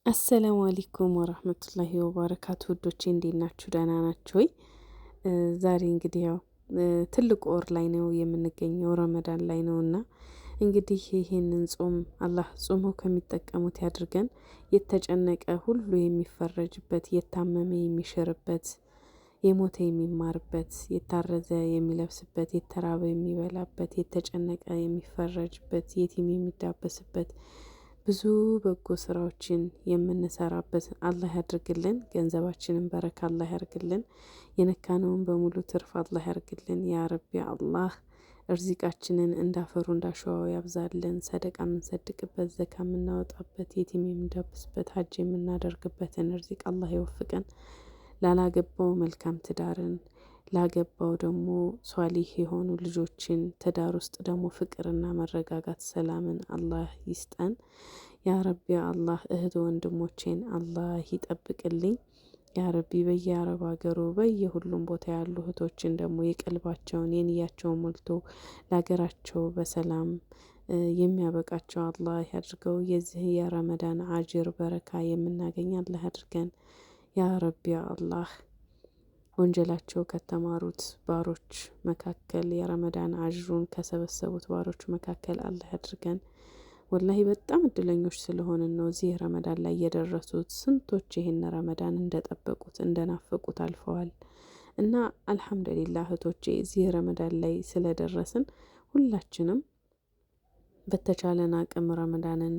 አሰላሙ አለይኩም ወራህመቱላሂ ወበረካቱ ውዶቼ እንዴት ናችሁ? ደህና ናችሁ ወይ? ዛሬ እንግዲህ ያው ትልቁ ወር ላይ ነው የምንገኘው፣ ረመዳን ላይ ነው እና እንግዲህ ይህንን ጾም አላህ ጾሞ ከሚጠቀሙት ያድርገን። የተጨነቀ ሁሉ የሚፈረጅበት፣ የታመመ የሚሽርበት፣ የሞተ የሚማርበት፣ የታረዘ የሚለብስበት፣ የተራበ የሚበላበት፣ የተጨነቀ የሚፈረጅበት፣ የቲም የሚዳበስበት ብዙ በጎ ስራዎችን የምንሰራበት አላህ ያድርግልን። ገንዘባችንን በረካ አላህ ያርግልን። የነካነውን በሙሉ ትርፍ አላህ ያርግልን። ያ ረቢ አላህ እርዚቃችንን እንዳፈሩ እንዳሸዋው ያብዛልን። ሰደቃ የምንሰድቅበት፣ ዘካ የምናወጣበት፣ የቲም የምንዳብስበት፣ ሀጅ የምናደርግበትን እርዚቅ አላህ ይወፍቀን። ላላገባው መልካም ትዳርን፣ ላገባው ደግሞ ሷሊህ የሆኑ ልጆችን፣ ትዳር ውስጥ ደግሞ ፍቅርና መረጋጋት ሰላምን አላህ ይስጠን። ያ ረቢ አላህ እህት ወንድሞቼን አላህ ይጠብቅልኝ። ያ ረቢ በየአረብ ሀገሩ በየሁሉም ቦታ ያሉ እህቶችን ደግሞ የቀልባቸውን የንያቸውን ሞልቶ ለሀገራቸው በሰላም የሚያበቃቸው አላህ ያድርገው። የዚህ የረመዳን አጅር በረካ የምናገኝ አላህ ያድርገን። ያ ረቢ አላህ ወንጀላቸው ከተማሩት ባሮች መካከል የረመዳን አጅሩን ከሰበሰቡት ባሮች መካከል አላህ ያድርገን። ወላሂ በጣም እድለኞች ስለሆንን ነው እዚህ ረመዳን ላይ የደረሱት። ስንቶች ይህን ረመዳን እንደጠበቁት እንደናፈቁት አልፈዋል። እና አልሐምዱሊላህ እህቶቼ እዚህ ረመዳን ላይ ስለደረስን ሁላችንም በተቻለን አቅም ረመዳንን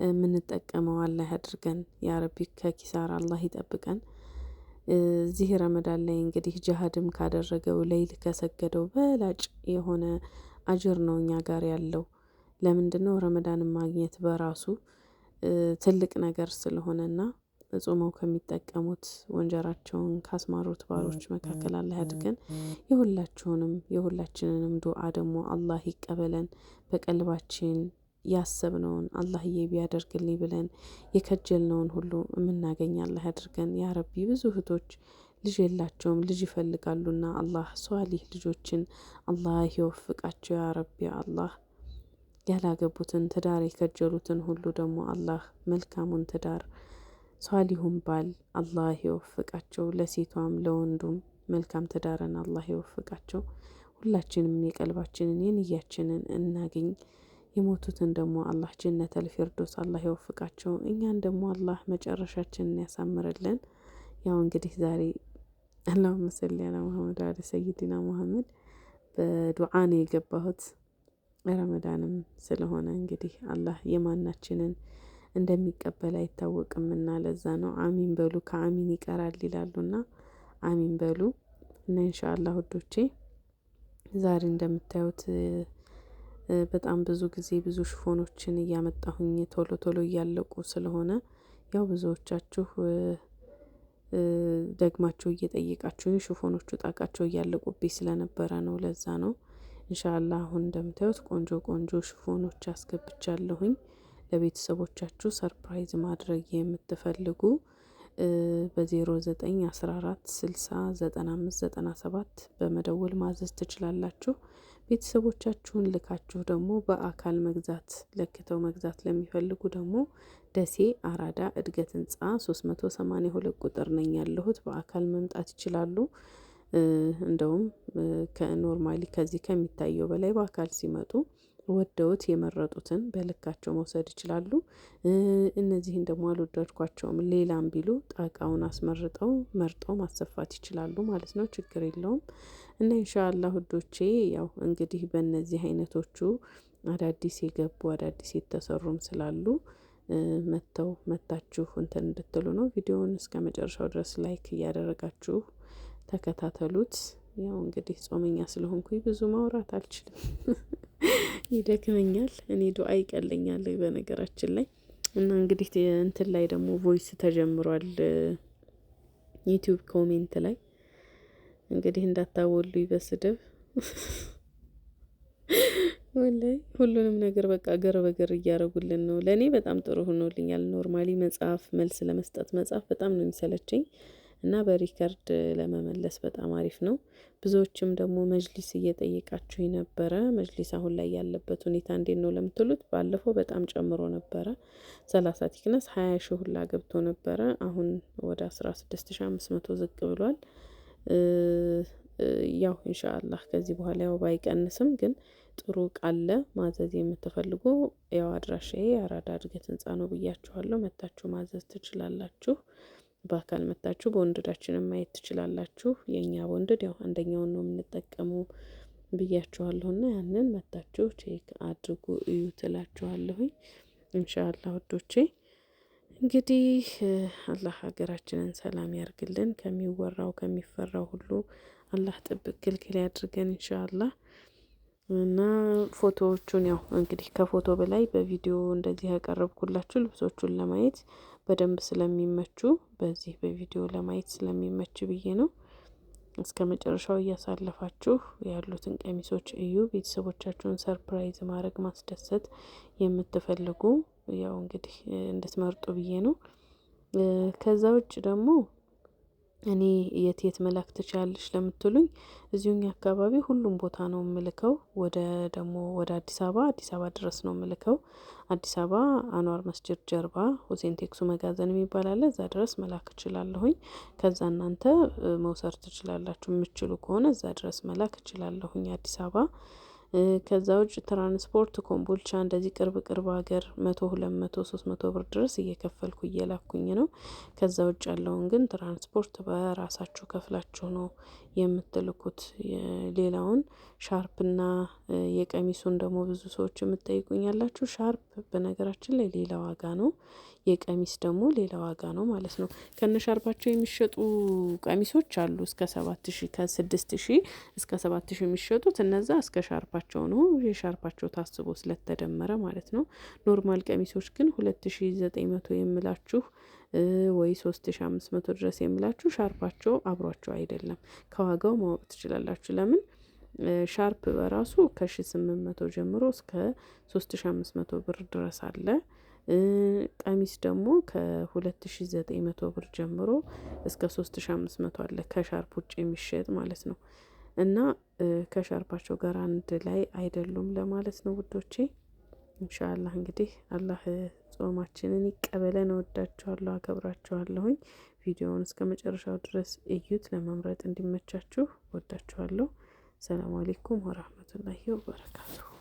የምንጠቀመው አላህ ያድርገን። ያ ረቢ ከኪሳራ አላህ ይጠብቀን። እዚህ ረመዳን ላይ እንግዲህ ጅሃድም ካደረገው ለይል ከሰገደው በላጭ የሆነ አጅር ነው እኛ ጋር ያለው። ለምንድነው? ረመዳንን ማግኘት በራሱ ትልቅ ነገር ስለሆነና ጾመው ከሚጠቀሙት ወንጀራቸውን ካስማሩት ባሮች መካከል አላህ ያድርገን። የሁላችንንም ዱዓ ደግሞ አላህ ይቀበለን። በቀልባችን ያሰብነውን አላህዬ ቢያደርግልኝ ብለን የከጀልነውን ሁሉ የምናገኝ አላህ ያድርገን። ያ ረቢ ብዙ እህቶች ልጅ የላቸውም፣ ልጅ ይፈልጋሉና አላህ ሷሊህ ልጆችን አላህ ይወፍቃቸው። ያ ረቢ አላህ ያላገቡትን ትዳር የከጀሉትን ሁሉ ደግሞ አላህ መልካሙን ትዳር ሷሊሁን ባል አላህ ይወፍቃቸው። ለሴቷም ለወንዱም መልካም ትዳርን አላህ ይወፍቃቸው። ሁላችንም የቀልባችንን የንያችንን እናገኝ። የሞቱትን ደግሞ አላህ ጀነተል ፊርዶስ አላህ ይወፍቃቸው። እኛን ደግሞ አላህ መጨረሻችንን ያሳምርልን። ያው እንግዲህ ዛሬ አላሁመ ሰሊ አላ ሙሐመድ ወአለ ሰይዲና ሙሐመድ በዱዓ ነው የገባሁት። ረመዳንም ስለሆነ እንግዲህ አላህ የማናችንን እንደሚቀበል አይታወቅምና ለዛ ነው አሚን በሉ። ከአሚን ይቀራል ይላሉና አሚን በሉ እና ኢንሻአላህ ውዶቼ ዛሬ እንደምታዩት በጣም ብዙ ጊዜ ብዙ ሽፎኖችን እያመጣሁኝ ቶሎ ቶሎ እያለቁ ስለሆነ ያው ብዙዎቻችሁ ደግማችሁ እየጠየቃችሁኝ ሽፎኖቹ ጣቃቸው እያለቁብኝ ስለነበረ ነው። ለዛ ነው። ኢንሻአላህ አሁን እንደምታዩት ቆንጆ ቆንጆ ሽፎኖች አስገብቻለሁኝ። ለቤተሰቦቻችሁ ሰርፕራይዝ ማድረግ የምትፈልጉ በ0914 60 95 97 በመደወል ማዘዝ ትችላላችሁ። ቤተሰቦቻችሁን ልካችሁ ደግሞ በአካል መግዛት ለክተው መግዛት ለሚፈልጉ ደግሞ ደሴ አራዳ እድገት ህንፃ 382 ቁጥር ነኝ ያለሁት። በአካል መምጣት ይችላሉ። እንደውም ከኖርማሊ ከዚህ ከሚታየው በላይ በአካል ሲመጡ ወደውት የመረጡትን በልካቸው መውሰድ ይችላሉ። እነዚህን ደግሞ አልወደድኳቸውም ሌላም ቢሉ ጣቃውን አስመርጠው መርጠው ማሰፋት ይችላሉ ማለት ነው። ችግር የለውም። እና ኢንሻአላህ ውዶቼ ያው እንግዲህ በእነዚህ አይነቶቹ አዳዲስ የገቡ አዳዲስ የተሰሩም ስላሉ መታችሁ እንትን እንድትሉ ነው። ቪዲዮውን እስከ መጨረሻው ድረስ ላይክ እያደረጋችሁ ተከታተሉት። ያው እንግዲህ ጾመኛ ስለሆንኩኝ ብዙ ማውራት አልችልም፣ ይደክመኛል። እኔ ዱአ ይቀለኛል በነገራችን ላይ። እና እንግዲህ እንትን ላይ ደግሞ ቮይስ ተጀምሯል ዩቲዩብ ኮሜንት ላይ እንግዲህ እንዳታወሉኝ በስድብ ወላይ ሁሉንም ነገር በቃ ገር በገር እያደረጉልን ነው። ለእኔ በጣም ጥሩ ሆኖልኛል። ኖርማሊ መጽሐፍ መልስ ለመስጠት መጽሐፍ በጣም ነው የሚሰለቸኝ እና በሪከርድ ለመመለስ በጣም አሪፍ ነው። ብዙዎችም ደግሞ መጅሊስ እየጠየቃችሁ ነበረ። መጅሊስ አሁን ላይ ያለበት ሁኔታ እንዴት ነው ለምትሉት፣ ባለፈው በጣም ጨምሮ ነበረ። 30 ቲክነስ 20 ሺህ ሁላ ገብቶ ነበረ። አሁን ወደ 16500 ዝቅ ብሏል። ያው ኢንሻአላህ ከዚህ በኋላ ያው ባይቀንስም ግን ጥሩ ቃለ ማዘዝ የምትፈልጉ ያው አድራሻዬ አራዳ እድገት ህንጻ ነው ብያችኋለሁ። መታችሁ ማዘዝ ትችላላችሁ። በአካል መታችሁ በወንድዳችንን ማየት ትችላላችሁ። የኛ ወንድድ ያው አንደኛውን ነው የምንጠቀመው ብያችኋለሁና ያንን መታችሁ ቼክ አድርጉ እዩ ትላችኋለሁኝ። ኢንሻአላህ ወዶቼ እንግዲህ አላህ ሀገራችንን ሰላም ያርግልን። ከሚወራው ከሚፈራው ሁሉ አላህ ጥብቅ ክልክል ያድርገን ኢንሻአላህ። እና ፎቶዎቹን ያው እንግዲህ ከፎቶ በላይ በቪዲዮ እንደዚህ ያቀረብኩላችሁ ልብሶቹን ለማየት በደንብ ስለሚመቹ በዚህ በቪዲዮ ለማየት ስለሚመች ብዬ ነው። እስከ መጨረሻው እያሳለፋችሁ ያሉትን ቀሚሶች እዩ። ቤተሰቦቻችሁን ሰርፕራይዝ ማድረግ ማስደሰት የምትፈልጉ ያው እንግዲህ እንድትመርጡ ብዬ ነው። ከዛ ውጭ ደግሞ እኔ የት መላክ ትችላለሽ ለምትሉኝ፣ እዚሁኛ አካባቢ ሁሉም ቦታ ነው የምልከው። ወደ አዲስ አበባ ድረስ ነው የምልከው። አዲስ አበባ አንዋር መስጅድ ጀርባ ሁሴን ቴክሱ መጋዘን የሚባል አለ። እዛ ድረስ መላክ እችላለሁኝ። ከዛ እናንተ መውሰድ ትችላላችሁ የምትችሉ ከሆነ እዛ ድረስ መላክ እችላለሁኝ አዲስ አበባ። ከዛ ውጭ ትራንስፖርት ኮምቦልቻ እንደዚህ ቅርብ ሀገር 100 200 300 ብር ድረስ እየከፈልኩ እየላኩኝ ነው። ከዛ ውጭ ያለውን ግን ትራንስፖርት በራሳችሁ ከፍላችሁ ነው የምትልኩት። ሌላውን ሻርፕና የቀሚሱን ደግሞ ብዙ ሰዎች የምትጠይቁኝ ያላችሁ፣ ሻርፕ በነገራችን ላይ ሌላ ዋጋ ነው፣ የቀሚስ ደግሞ ሌላ ዋጋ ነው ማለት ነው። ከነ ሻርፓቸው የሚሸጡ ቀሚሶች አሉ እስከ 7000 ከ6000 እስከ 7000 የሚሸጡት እነዛ እስከ ሻርፓቸው ነው። የሻርፓቸው ታስቦ ስለተደመረ ማለት ነው። ኖርማል ቀሚሶች ግን 2900 የምላችሁ ወይ 3500 ድረስ የምላችሁ ሻርፓቸው አብሯቸው አይደለም። ከዋጋው ማወቅ ትችላላችሁ። ለምን ሻርፕ በራሱ ከ1800 ጀምሮ እስከ 3500 ብር ድረስ አለ። ቀሚስ ደግሞ ከ2900 ብር ጀምሮ እስከ 3500 አለ፣ ከሻርፕ ውጭ የሚሸጥ ማለት ነው። እና ከሻርፓቸው ጋር አንድ ላይ አይደሉም ለማለት ነው ውዶቼ። ኢንሻአላህ እንግዲህ አላህ ጾማችንን ይቀበለን። እወዳችኋለሁ፣ አከብራችኋለሁኝ። ቪዲዮውን እስከ መጨረሻው ድረስ እዩት፣ ለመምረጥ እንዲመቻችሁ። እወዳችኋለሁ። ሰላም አለይኩም ወራህመቱላሂ ወበረካቱሁ።